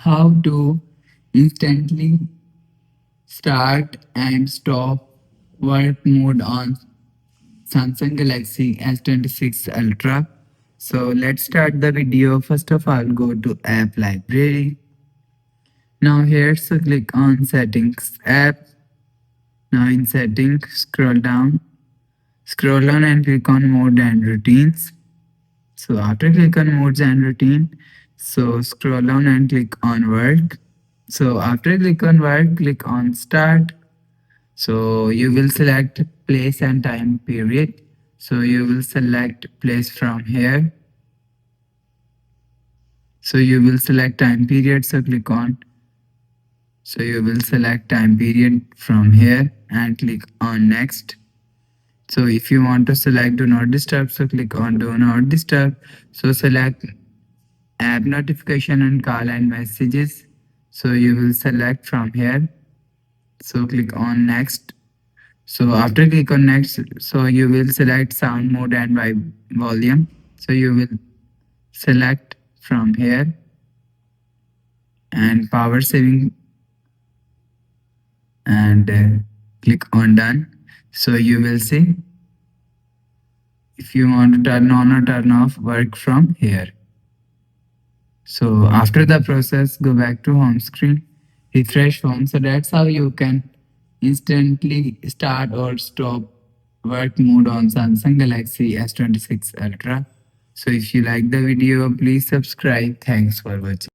How to instantly start and stop work mode on Samsung Galaxy S26 Ultra. So let's start the video. First of all, go to app library. Now here, so click on settings app. Now in settings, scroll down and click on mode and routines. So after click on modes and routine, so scroll down and click on work. So after click on work, click on start. So you will select place and time period. So you will select place from here. So you will select time period. So click on. So you will select time period from here and click on next. So if you want to select do not disturb, so click on do not disturb. So select app notification and call and messages. So you will select from here. So click on next. So after click on next, so you will select sound mode and volume. So you will select from here and power saving and click on done. So you will see if you want to turn on or turn off work from here. So after the process, go back to home screen, refresh home. So that's how you can instantly start or stop work mode on Samsung Galaxy S26 Ultra. So if you like the video, please subscribe. Thanks for watching.